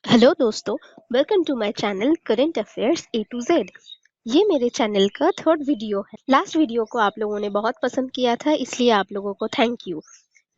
Hello दोस्तों, welcome to my channel current affairs A to Z. ये मेरे channel का थर्ड वीडियो है। लास्ट वीडियो को आप लोगों ने बहुत पसंद किया था, इसलिए आप लोगों को थैंक यू।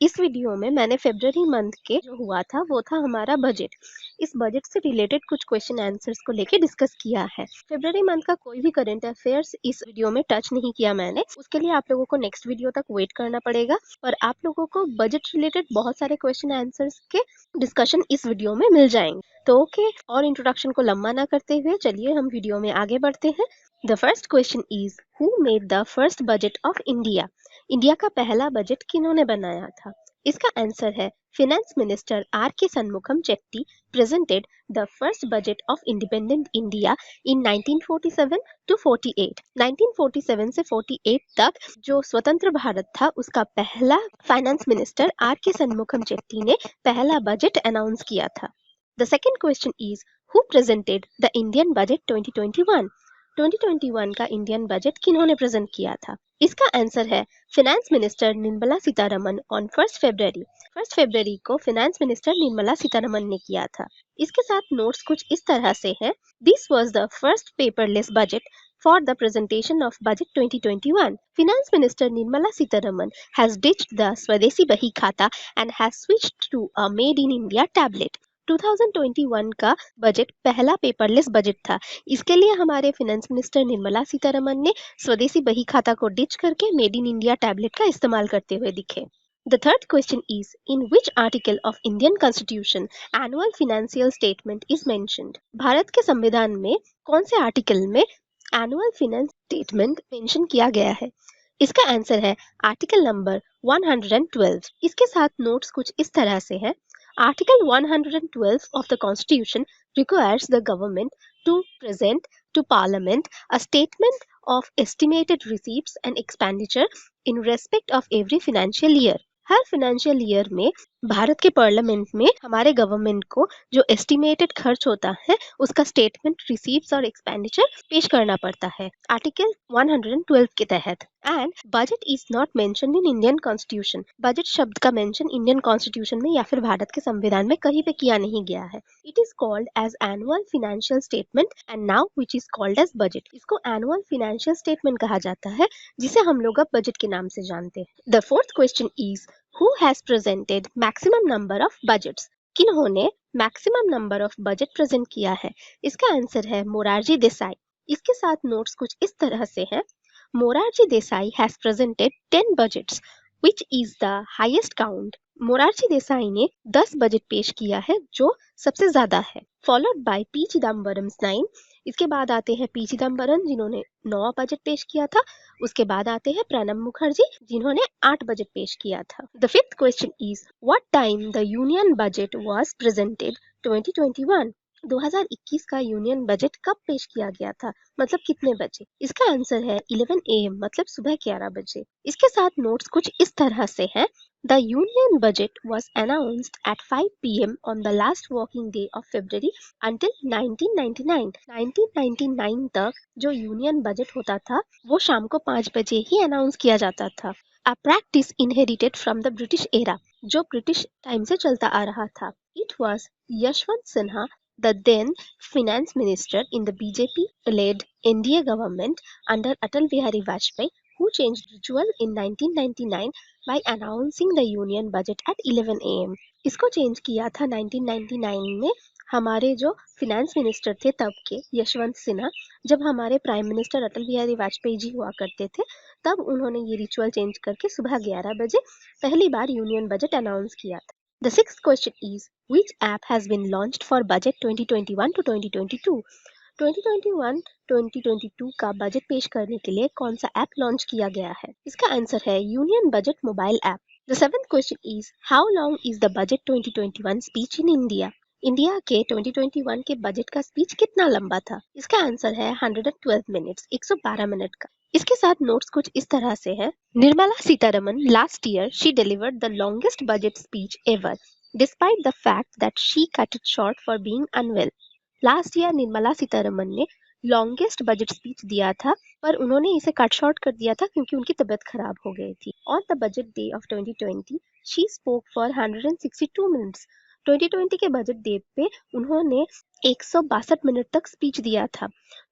इस वीडियो में मैंने फरवरी मंथ के जो हुआ था वो था हमारा बजट। इस बजट से रिलेटेड कुछ क्वेश्चन आंसर्स को लेके डिस्कस किया है। फरवरी मंथ का कोई भी करंट अफेयर्स इस वीडियो में टच नहीं किया मैंने, उसके लिए आप लोगों को नेक्स्ट वीडियो तक वेट करना पड़ेगा। और आप लोगों को बजट रिलेटेड बहुत सारे क्वेश्चन आंसर्स के डिस्कशन इस वीडियो में मिल जाएंगे। तो ओके, और इंट्रोडक्शन को लंबा ना करते हुए चलिए हम वीडियो में आगे बढ़ते हैं। The first question is who made the first budget of India? India का पहला बजट किन्होंने बनाया था? इसका आंसर है finance minister R K Shanmukham Chetty presented the first budget of independent India in 1947 to 48। 1947 से 48 तक जो स्वतंत्र भारत था उसका पहला finance minister R K Shanmukham Chetty ने पहला बजट अनाउंस किया था। The second question is who presented the Indian budget 2021? 2021 का इंडियन बजट किन्होंने प्रेजेंट किया था? इसका आंसर है finance minister Nirmala Sitharaman on 1 फरवरी। 1 फरवरी को फिनेंस मिनिस्टर निर्मला सीतारमन ने किया था। इसके साथ नोट्स कुछ इस तरह से हैं। This was the first paperless budget for the presentation of budget 2021. Finance Minister Nirmala Sitharaman has ditched the Swadeshi Bahi Khata and has switched to a Made in India tablet. 2021 का budget पहला paperless budget था। इसके लिए हमारे finance minister Nirmala Sitharaman ने स्वदेशी बही खाता को डिच करके मेड इन इंडिया टैबलेट का इस्तेमाल करते हुए दिखे। The third question is in which article of Indian Constitution annual financial statement is mentioned? Bharat के संविधान में कौन से आर्टिकल में एनुअल फाइनेंस स्टेटमेंट मेंशन किया गया है? इसका आंसर है आर्टिकल नंबर 112। इसके साथ नोट्स कुछ इस तरह से है। Article 112 of the Constitution requires the government to present to Parliament a statement of estimated receipts and expenditure in respect of every financial year. Her financial year में भारत के पार्लियामेंट में हमारे गवर्नमेंट को जो एस्टिमेटेड खर्च होता है उसका स्टेटमेंट, रिसीप्ट्स और एक्सपेंडिचर पेश करना पड़ता है आर्टिकल 112 के तहत। And budget is not mentioned in Indian constitution. Budget शब्द का मेंशन इंडियन कॉन्स्टिट्यूशन में या फिर भारत के संविधान में कहीं पे किया नहीं गया है। It is called as annual financial statement and now which is called as budget. इसको एनुअल फाइनेंशियल स्टेटमेंट कहा जाता है जिसे हम लोग अब बजट के नाम से जानते हैं। The fourth question is who has presented maximum number of budgets? किन्होंने maximum number of budget present किया है? इसका आंसर है मोरारजी देसाई। इसके साथ नोट्स कुछ इस तरह से हैं। Morarji Desai has presented 10 budgets which is the highest count. Morarji Desai ने 10 बजट पेश किया है जो सबसे ज्यादा है। Followed by P Chidambaram 9। इसके बाद आते हैं पी चिदम्बरम जिन्होंने 9 बजट पेश किया था। उसके बाद आते हैं प्रणब मुखर्जी जिन्होंने 8 बजट पेश किया था। The fifth question is what time the union budget was presented 2021? 2021 का यूनियन बजट कब पेश किया गया था, मतलब कितने बजे? इसका आंसर है 11 AM, मतलब सुबह 11 बजे। इसके साथ नोट्स कुछ इस तरह से हैं। The Union Budget was announced at 5 p.m. on the last working day of February until 1999. 1999 तक जो यूनियन बजट होता था वो शाम को 5 बजे ही अनाउंस किया जाता था। A practice inherited from the British era, जो ब्रिटिश टाइम से चलता आ रहा था। It was Yashwant Sinha, the then finance minister in the BJP-led NDA government under Atal Bihari Vajpayee, who changed ritual in 1999 by announcing the union budget at 11 AM. इसको change किया था 1999 में हमारे जो फिनेंस मिनिस्टर थे तब के यशवंत सिन्हा। जब हमारे प्राइम मिनिस्टर अटल बिहारी वाजपेयी जी हुआ करते थे तब उन्होंने ये रिचुअल चेंज करके सुबह 11 बजे पहली बार यूनियन बजट अनाउंस किया था। The sixth question is which app has been launched for budget 2021 to 2022? 2021-2022 का बजट पेश करने के लिए कौन सा ऐप लॉन्च किया गया है? इसका आंसर है union budget mobile app. The seventh question is how long is the budget 2021 speech in India? India के 2021 के बजट का स्पीच कितना लंबा था? इसका आंसर है 112 मिनट्स, 112 मिनट का। इसके साथ नोट्स कुछ इस तरह से है। Nirmala Sitharaman last year she delivered the longest budget speech ever despite the fact that she cut it short for being unwell. Last year Nirmala Sitharaman ने लॉन्गेस्ट बजट स्पीच दिया था पर उन्होंने इसे कट शॉर्ट कर दिया था क्योंकि उनकी तबीयत खराब हो गई थी। On the budget day of 2020 she spoke for 162 minutes. 2020 के बजट डे पे उन्होंने 162 मिनट तक स्पीच दिया था,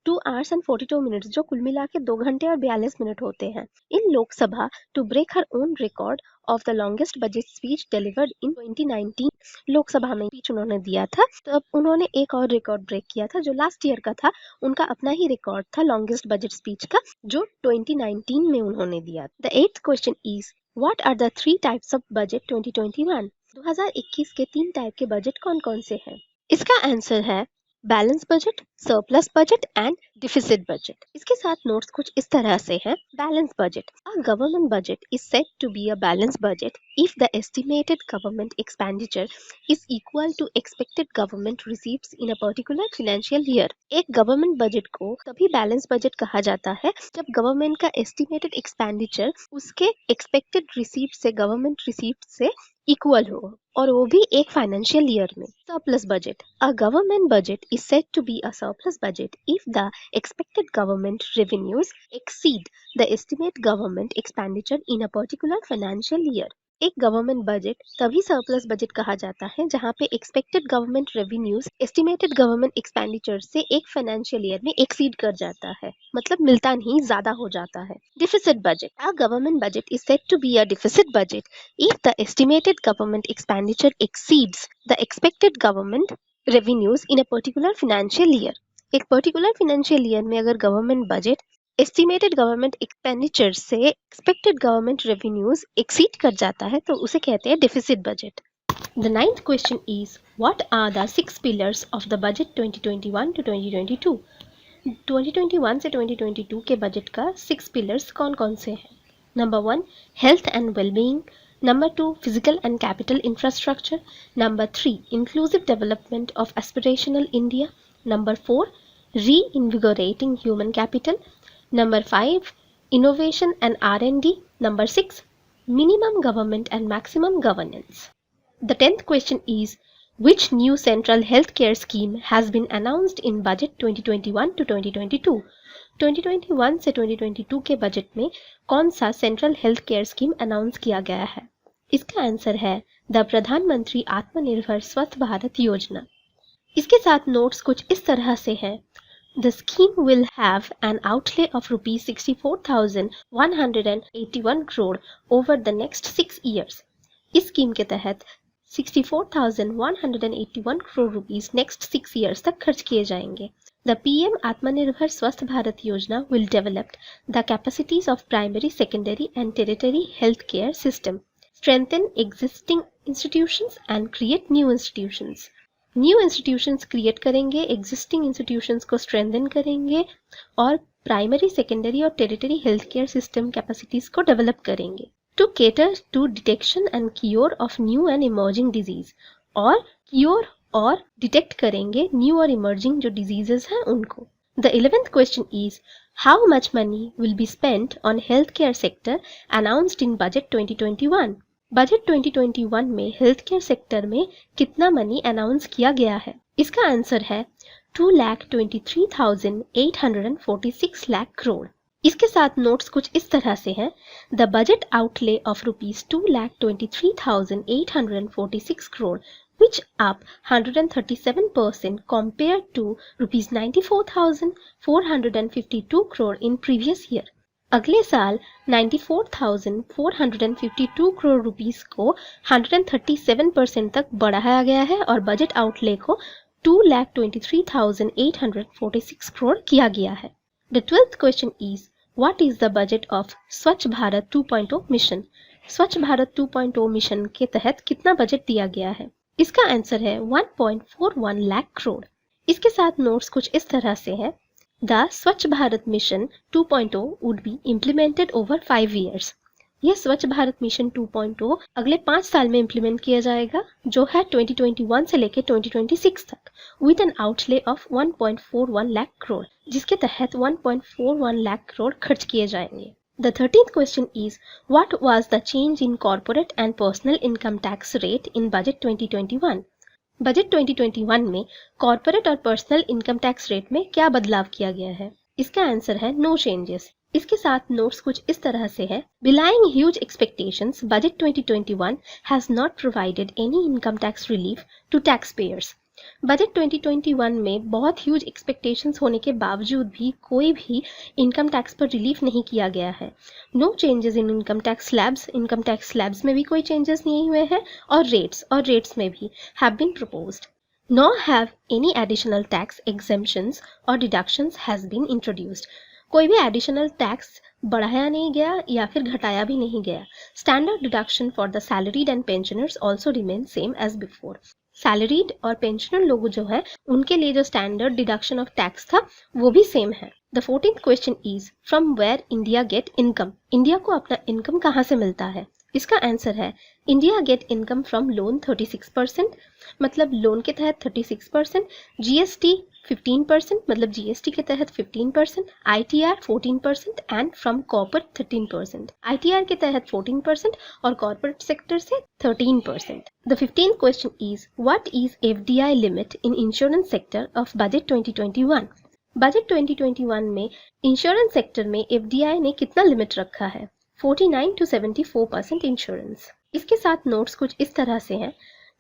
2 hours and 42 minutes, जो कुल मिला के 2 घंटे और 42 मिनट होते हैं। In Lok Sabha to break her own record of the longest budget speech delivered in 2019, Lok Sabha में स्पीच उन्होंने दिया था, तो अब उन्होंने एक और रिकॉर्ड ब्रेक किया था जो लास्ट ईयर का था। उनका अपना ही रिकॉर्ड था लॉन्गेस्ट बजट स्पीच का, जो 2019 में उन्होंने दिया। The 8th question is what are the 3 types of budget 2021? 2021 के 3 टाइप के बजट कौन कौन से हैं? इसका आंसर है balance budget, surplus budget and deficit budget. इसके साथ नोट्स कुछ इस तरह से हैं। Balance budget, a government budget is said to be a balance budget if the estimated government expenditure is equal to expected government receives in a particular financial year. एक government budget को तभी balance budget कहा जाता है जब government का estimated expenditure उसके expected receipt से, गवर्नमेंट रिसीप्ट से इक्वल हो, और वो भी एक फाइनेंशियल ईयर में। Surplus budget, a government budget is said to be a surplus budget if the expected government revenues exceed the estimate government expenditure in a particular financial year. एक government budget तभी surplus budget कहा जाता है जहां पे expected government revenues estimated government expenditure से एक financial year में एक्सीड कर जाता है, मतलब मिलता नहीं, ज्यादा हो जाता है। Deficit budget, a government budget is said to be a deficit budget if the estimated government expenditure exceeds the expected government revenues in a particular financial year। एक पर्टिकुलर फाइनेंशियल ईयर में अगर government budget estimated government expenditure से expected government revenues exceed कर जाता है तो उसे कहते हैं deficit budget. The 9th question is what are the 6 pillars of the budget 2021 to 2022? 2021 से 2022 के बजट का 6 पिलर्स कौन कौन से हैं? Number 1 health and wellbeing, Number 2 physical and capital infrastructure, Number 3 inclusive development of aspirational India, Number 4 reinvigorating human capital, Number 5 innovation and R&D, Number 6 minimum government and maximum governance. The 10th question is which new central healthcare scheme has been announced in budget 2021 to 2022? 2021 से 2022 के budget में कौन सा central health care scheme announce किया गया है? इसका answer है द प्रधानमंत्री आत्मनिर्भर स्वस्थ भारत योजना। इसके साथ नोट्स कुछ इस तरह से हैं। The scheme will have an outlay of rupees 64,181 crore over the next 6 years. इस स्कीम के तहत 64,181 करोड़ रुपीज नेक्स्ट 6 ईयर्स तक खर्च किए जाएंगे। The PM Atmanirbhar Swasth Bharat Yojana will develop the capacities of primary, secondary and tertiary healthcare system, strengthen existing institutions and create new institutions. New institutions create करेंगे, existing institutions को strengthen करेंगे और primary, secondary और tertiary healthcare system capacities को develop करेंगे। To cater to detection and cure of new and emerging disease, और cure और detect करेंगे न्यू और इमर्जिंग जो डिजीजेस हैं उनको। The 11th question is how much money will be spent on health care sector announced in budget 2021? Budget 2021 में health care sector में कितना मनी अनाउंस किया गया है? इसका आंसर है 2,23,846 लाख करोड़। इसके साथ नोट्स कुछ इस तरह से हैं। The budget outlay of rupees 2,23,846 crore which up 137% compared to rupees 94,452 crore in previous year. अगले साल 94,452 करोड़ रुपीस को 137% तक बढ़ाया गया है और बजट आउटले को 2,23,846 करोड़ किया गया है। The 12th question is what is the budget of स्वच्छ भारत 2.0 मिशन? स्वच्छ भारत 2.0 मिशन के तहत कितना बजट दिया गया है? इसका आंसर है 1.41 लाख करोड़। इसके साथ नोट्स कुछ इस तरह से है। द स्वच्छ Bharat mission 2.0 would be implemented over 5 years। यह स्वच्छ भारत मिशन 2.0 अगले 5 साल में इम्प्लीमेंट किया जाएगा, जो है 2021 से लेकर 2026 तक, with N outlay of 1.41 lakh crore, जिसके तहत 1.41 लाख करोड़ खर्च किए जाएंगे। The 13th question is what was the change in corporate and personal income tax rate in budget 2021? Budget 2021 में कॉर्पोरेट और पर्सनल इनकम टैक्स रेट में क्या बदलाव किया गया है? इसका आंसर है नो चेंजेस। इसके साथ नोट्स कुछ इस तरह से है, Belying huge expectations, Budget 2021 has not provided any income tax relief to taxpayers. Budget 2021 में बहुत ह्यूज एक्सपेक्टेशंस होने के बावजूद भी कोई भी इनकम टैक्स पर रिलीफ नहीं किया गया है। No changes in income tax slabs में भी कोई चेंजेस नहीं हुए हैं और रेट्स में भी have been proposed. Nor have any additional tax exemptions or deductions has been introduced. कोई भी एडिशनल टैक्स बढ़ाया नहीं गया या फिर घटाया भी नहीं गया। Standard deduction for the salaried and pensioners also remain same as before. Salaried और पेंशनर लोग जो है उनके लिए जो स्टैंडर्ड डिडक्शन ऑफ टैक्स था वो भी सेम है। The 14th question is from where India get income. India को अपना इनकम कहाँ से मिलता है? इसका आंसर है India get income from loan 36%, मतलब लोन के तहत 36%, जीएसटी 15%, मतलब जीएसटी के तहत 15%, ITR 14% and from corporate 13%। ITR के तहत 14% और कॉर्पोरेट सेक्टर से 13%। The 15th question is what is FDI limit in insurance sector of budget 2021। Budget 2021 में इंश्योरेंस सेक्टर में एफडीआई ने कितना लिमिट रखा है? 49 to 74% इंश्योरेंस। इसके साथ नोट्स कुछ इस तरह से हैं,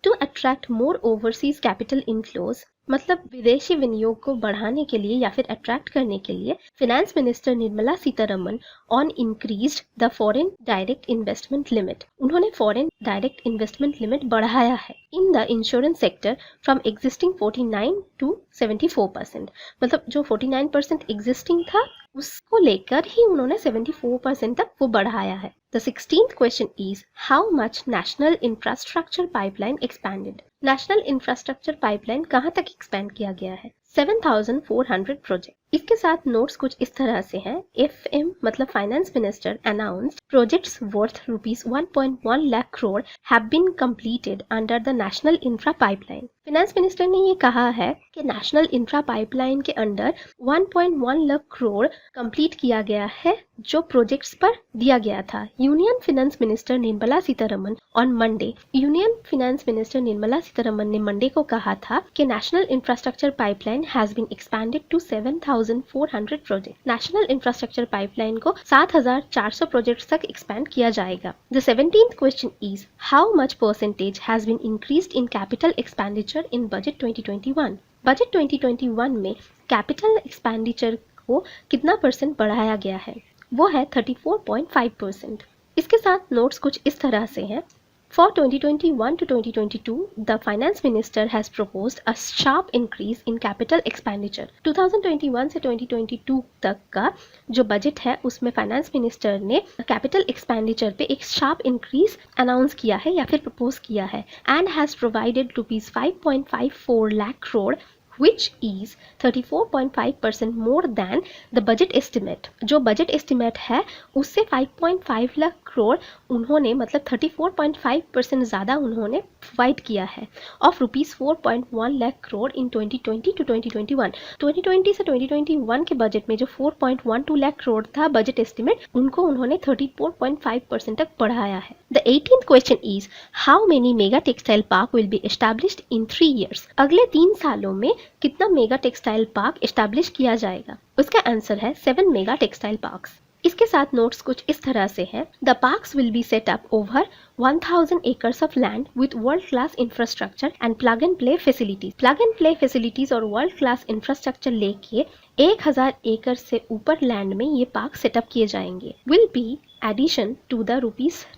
to attract more overseas capital inflows, मतलब विदेशी विनियोग को बढ़ाने के लिए या फिर अट्रैक्ट करने के लिए finance minister Nirmala Sitharaman on increased the foreign direct investment limit. उन्होंने फॉरेन डायरेक्ट इन्वेस्टमेंट लिमिट बढ़ाया है in the insurance sector from existing 49 to 74%, मतलब जो 49% एग्जिस्टिंग था उसको लेकर ही उन्होंने 74% तक वो बढ़ाया है। The 16th question is how much national infrastructure pipeline expanded? National infrastructure pipeline कहाँ तक एक्सपेंड किया गया है? 7,400 प्रोजेक्ट। इसके साथ नोट्स कुछ इस तरह से हैं, FM मतलब finance minister announced projects worth ₹1.1 lakh crore have been completed under the national infra pipeline. Finance minister ने ये कहा है कि नेशनल इंफ्रा पाइपलाइन के अंडर 1.1 लाख करोड़ कंप्लीट किया गया है जो प्रोजेक्ट्स पर दिया गया था। Union finance minister Nirmala Sitharaman ने मंडे को कहा था कि national infrastructure pipeline has been expanded to 7,400 project. National infrastructure pipeline को 7,400 प्रोजेक्ट्स तक एक्सपेंड किया जाएगा। The 17th question is how much percentage has been increased in capital expenditure in budget 2021। Budget 2021 में कैपिटल एक्सपेंडिचर को कितना percent बढ़ाया गया है? वो है 34.5%। इसके साथ नोट्स कुछ इस तरह से हैं, For 2021 to 2022, the finance minister has proposed a sharp increase in capital expenditure. 2021 से 2022 तक का जो बजट है उसमें फाइनेंस मिनिस्टर ने कैपिटल एक्सपेंडिचर पे एक शार्प इंक्रीज अनाउंस किया है या फिर प्रपोज किया है and has provided ₹5.54 lakh crore which is 34.5% more than the budget estimate। जो बजट एस्टिमेट है उससे 5.5 लाख करोड़ उन्होंने मतलब 34.5% ज़्यादा उन्होंने प्रोवाइड किया है of ₹4.1 lakh crore in 2020 to 2021। 2020 से 2021 के बजट में जो 4.12 लाख करोड़ था बजट एस्टिमेट उनको उन्होंने 34.5% तक बढ़ाया है। The 18th question is how many mega textile park will be established in 3 years? अगले 3 सालों में कितना मेगा टेक्सटाइल पार्क एस्टैब्लिश किया जाएगा? उसका आंसर है 7 मेगा टेक्सटाइल पार्क्स। इसके साथ नोट्स कुछ इस तरह से है, the parks will be set up over 1000 acres of land with world class infrastructure and plug and play facilities। Plug and play facilities और वर्ल्ड क्लास इंफ्रास्ट्रक्चर लेके 1000 एकड़ से ऊपर लैंड में ये पार्क सेटअप किए जाएंगे। Will be addition to the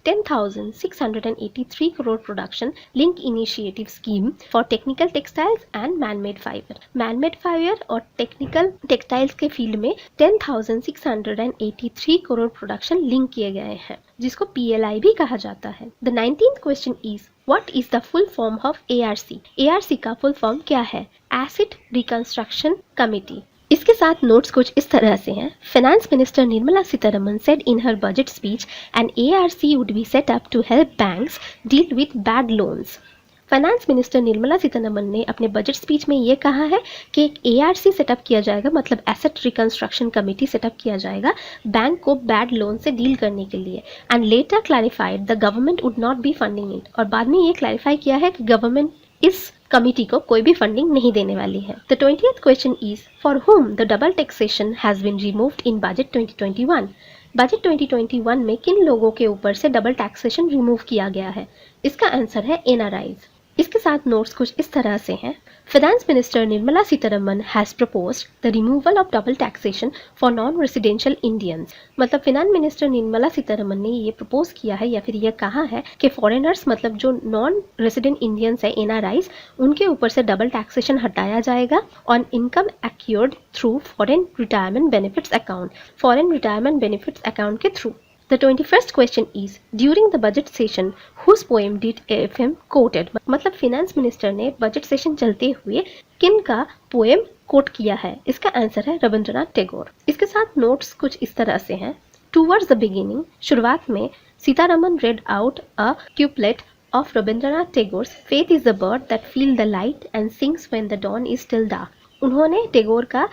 ₹10,683 crore production link initiative scheme for technical textiles and man-made fiber। man-made fiber और technical textiles के फील्ड में 10,683 करोड़ प्रोडक्शन लिंक किए गए हैं जिसको PLI भी कहा जाता है। The 19th question is What is the full form of ARC? ARC का फुल फॉर्म क्या है? Asset Reconstruction Committee। इसके साथ नोट्स कुछ इस तरह से हैं, finance minister Nirmala Sitharaman said in her budget speech an ARC would be set up to help banks deal with bad loans। Finance minister Nirmala Sitharaman ने अपने बजट स्पीच में ये कहा है कि एक ARC सेटअप किया जाएगा, मतलब एसेट रिकंस्ट्रक्शन कमेटी सेटअप किया जाएगा बैंक को बैड लोन से डील करने के लिए। And later clarified the government would not be funding it. और बाद में ये क्लैरिफाई किया है कि गवर्नमेंट इस कमिटी को कोई भी फंडिंग नहीं देने वाली है। The 20th question is for whom the double taxation has been removed in budget 2021। Budget 2021 में किन लोगों के ऊपर से डबल टैक्सेशन रिमूव किया गया है? इसका आंसर है एनआरआईज। इसके साथ नोट्स कुछ इस तरह से हैं। Finance minister Nirmala Sitharaman has proposed the removal of double taxation for non residential Indians. मतलब फाइनेंस मिनिस्टर निर्मला सीतारमन ने ये प्रपोज किया है या फिर ये कहा है कि फॉरेनर्स मतलब जो नॉन रेसिडेंट इंडियंस है एनआरआईज, उनके ऊपर से डबल टैक्सेशन हटाया जाएगा on income accrued through foreign retirement benefits account, foreign retirement benefits account के through. The 21st question is during the budget session whose poem did AFM quoted? मतलब finance minister ने budget session चलते हुए किन का poem coat किया है? इसका आंसर है रविंद्रनाथ टैगोर। इसके साथ नोट्स कुछ इस तरह से हैं। टूवर्ड्स द बिगिनिंग, शुरुआत में Sitharaman read out a couplet of Rabindranath Tagore's Faith is the bird that feels the light and sings when the dawn is still dark। उन्होंने टैगोर का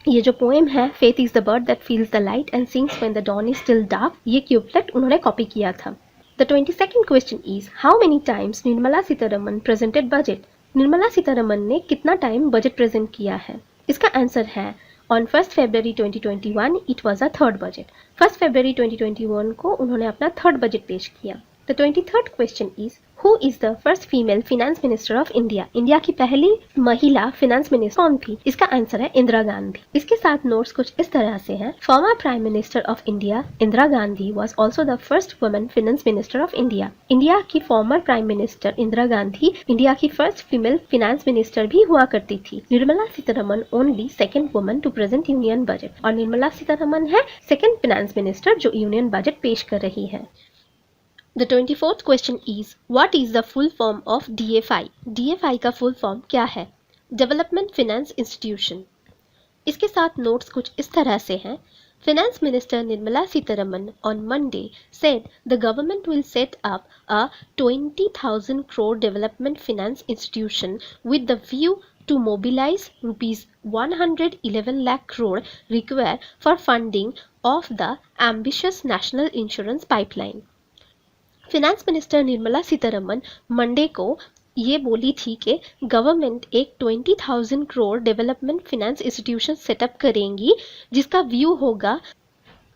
ये जो पोएम है faith is the bird that feels the light and sings when the dawn is still dark, ये couplet उन्होंने copy किया था। The 22nd question is how many times Nirmala Sitharaman presented budget. Nirmala Sitharaman ने कितना टाइम बजट प्रेजेंट किया है? इसका आंसर है on 1 February 2021 it was a third budget. 1 फरवरी 2021 को उन्होंने अपना थर्ड बजट पेश किया। The 23rd question is who is the first female finance minister of India. India की पहली महिला फिनेंस मिनिस्टर कौन थी? इसका आंसर है इंदिरा गांधी। इसके साथ नोट्स कुछ इस तरह से हैं। Former prime minister of India Indira Gandhi was also the first woman finance minister of India. India की former prime minister Indira Gandhi India की फर्स्ट फीमेल फिनेंस मिनिस्टर भी हुआ करती थी। Nirmala Sitharaman only second woman to present union budget, और निर्मला सीतारमन है सेकेंड फिनेंस मिनिस्टर जो union budget पेश कर रही है। The 24th question is what is the full form of DFI? DFI का full form क्या है? Development Finance Institution। इसके साथ नोट्स कुछ इस तरह से हैं। Finance Minister Nirmala Sitharaman on Monday said the government will set up a 20,000 crore development finance institution with the view to mobilize rupees 111 lakh crore required for funding of the ambitious national insurance pipeline। Finance minister Nirmala Sitharaman Monday को ये बोली थी कि government एक 20,000 crore development finance institution setup करेंगी जिसका view होगा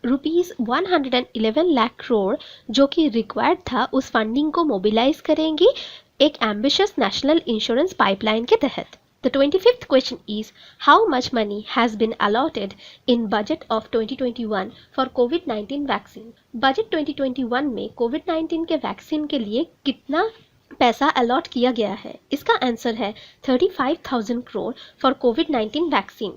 rupees 111 lakh crore जो कि रिक्वायर्ड था उस फंडिंग को मोबिलाइज करेंगी एक एम्बिशियस नेशनल इंश्योरेंस पाइपलाइन के तहत। The 25th question is how much money has been allotted in budget of 2021 for COVID-19 vaccine? Budget 2021 में COVID-19 के वैक्सीन के लिए कितना पैसा अलॉट किया गया है? इसका आंसर है 35,000 crore for COVID-19 vaccine.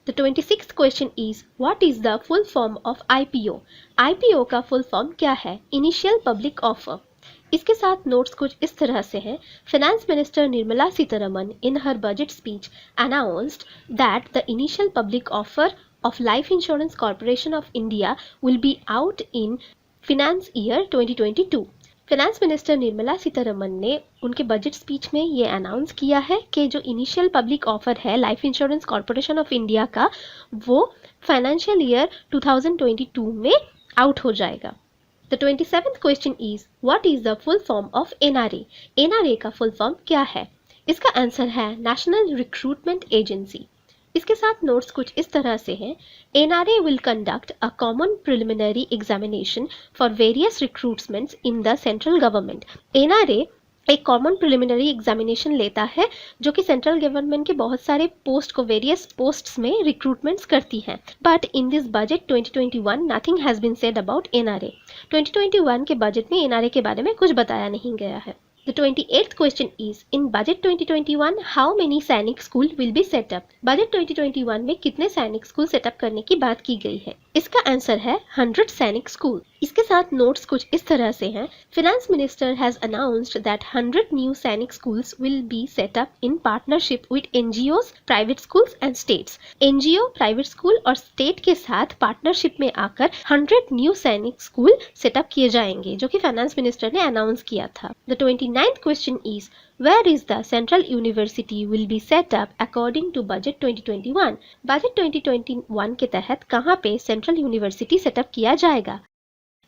The 26th question is what is the full form of IPO? IPO का फुल फॉर्म क्या है? Initial public offer. इसके साथ नोट्स कुछ इस तरह से हैं। Finance minister Nirmala Sitharaman in her budget speech announced that the initial public offer of life insurance corporation of India will be out in finance year 2022। Finance minister Nirmala Sitharaman ने उनके बजट स्पीच में ये अनाउंस किया है कि जो इनिशियल पब्लिक ऑफर है life insurance corporation of India का वो फाइनेंशियल ईयर 2022 में आउट हो जाएगा। The 27th question is what is the full form of NRA? NRA का फुल फॉर्म क्या है? इसका आंसर है नेशनल रिक्रूटमेंट एजेंसी। इसके साथ नोट्स कुछ इस तरह से हैं। NRA will conduct a common preliminary examination for various recruitments in the central government. NRA एक कॉमन प्रिलिमिनरी एग्जामिनेशन लेता है जो कि सेंट्रल गवर्नमेंट के बहुत सारे पोस्ट को वेरियस पोस्ट्स में रिक्रूटमेंट्स करती है। But in this budget 2021 nothing has been said about NRA। 2021 के बजट में NRA के बारे में कुछ बताया नहीं गया है। The 28th question is in budget 2021 how many सैनिक school will be set up? Budget 2021 में कितने सैनिक स्कूल सेटअप करने की बात की गई है? इसका आंसर है 100 सैनिक स्कूल। इसके साथ नोट्स कुछ इस तरह से हैं। Finance minister has announced that 100 new Sainik schools will be set up in partnership with NGOs, private schools and states. NGO, private school और स्टेट के साथ पार्टनरशिप में आकर 100 न्यू सैनिक स्कूल सेटअप किए जाएंगे जो कि फाइनेंस मिनिस्टर ने अनाउंस किया था। The 29th question is where is the central university will be set up according to budget 2021? Budget 2021 के तहत कहाँ पे सेंट्रल यूनिवर्सिटी सेटअप किया जाएगा?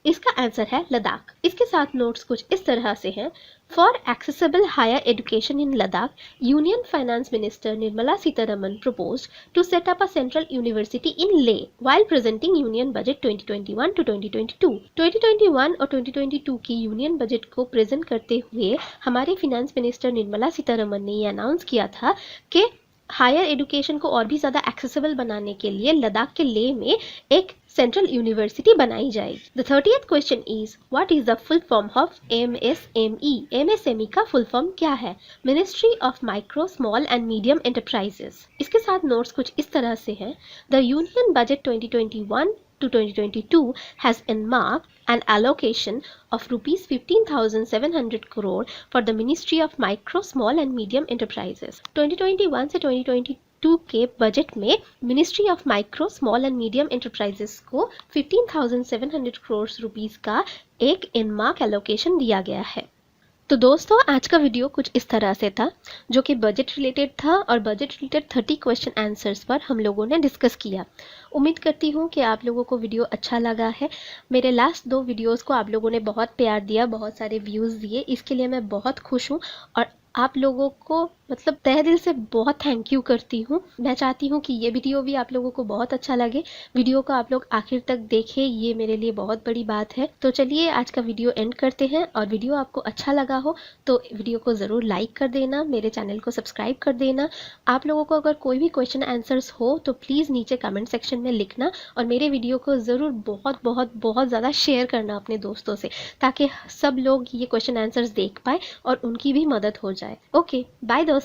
इसका आंसर है लद्दाख। इसके साथ नोट्स कुछ इस तरह से हैं। For accessible higher education in Ladakh, union finance minister Nirmala Sitharaman proposed to set up a central university in Leh while presenting union budget 2021 to 2022। 2021 और 2022 की यूनियन बजट को प्रेजेंट करते हुए हमारे फिनेंस मिनिस्टर निर्मला सीतारमन ने ये अनाउंस किया था कि हायर एजुकेशन को और भी ज़्यादा एक्सेसिबल बनाने के लिए लद्दाख के लेह में एक सेंट्रल यूनिवर्सिटी बनाई जाएगी। The 30th question is what is the full form of MSME? MSME का फुल फॉर्म क्या है? Ministry of micro small and medium enterprises. इसके साथ नोट्स कुछ इस तरह से हैं। The union budget 2021 to 2022 has earmarked an allocation of rupees 15,700 crore for the Ministry of Micro, Small and Medium Enterprises। 2021 से 2022 के बजट में ministry of micro small and medium enterprises को 15,700 करोड़ रुपीस का एक इनमार्क एलोकेशन दिया गया है। तो दोस्तों आज का वीडियो कुछ इस तरह से था, जो कि बजट रिलेटेड था और बजट रिलेटेड 30 क्वेश्चन आंसर्स पर हम लोगों ने डिस्कस किया। उम्मीद करती हूँ कि आप लोगों को वीडियो अच्छा लगा है। मेरे लास्ट 2 वीडियोस को आप लोगों ने बहुत प्यार दिया, बहुत सारे व्यूज़ दिए, इसके लिए मैं बहुत खुश हूँ और आप लोगों को मतलब तहे दिल से बहुत थैंक यू करती हूँ। मैं चाहती हूँ कि ये वीडियो भी आप लोगों को बहुत अच्छा लगे। वीडियो को आप लोग आखिर तक देखें, ये मेरे लिए बहुत बड़ी बात है। तो चलिए आज का वीडियो एंड करते हैं और वीडियो आपको अच्छा लगा हो तो वीडियो को ज़रूर लाइक कर देना, मेरे चैनल को सब्सक्राइब कर देना। आप लोगों को अगर कोई भी क्वेश्चन आंसर्स हो तो प्लीज़ नीचे कमेंट सेक्शन में लिखना और मेरे वीडियो को ज़रूर बहुत बहुत बहुत ज़्यादा शेयर करना अपने दोस्तों से, ताकि सब लोग ये क्वेश्चन आंसर्स देख पाए और उनकी भी मदद हो जाए। ओके बाय दोस्तों।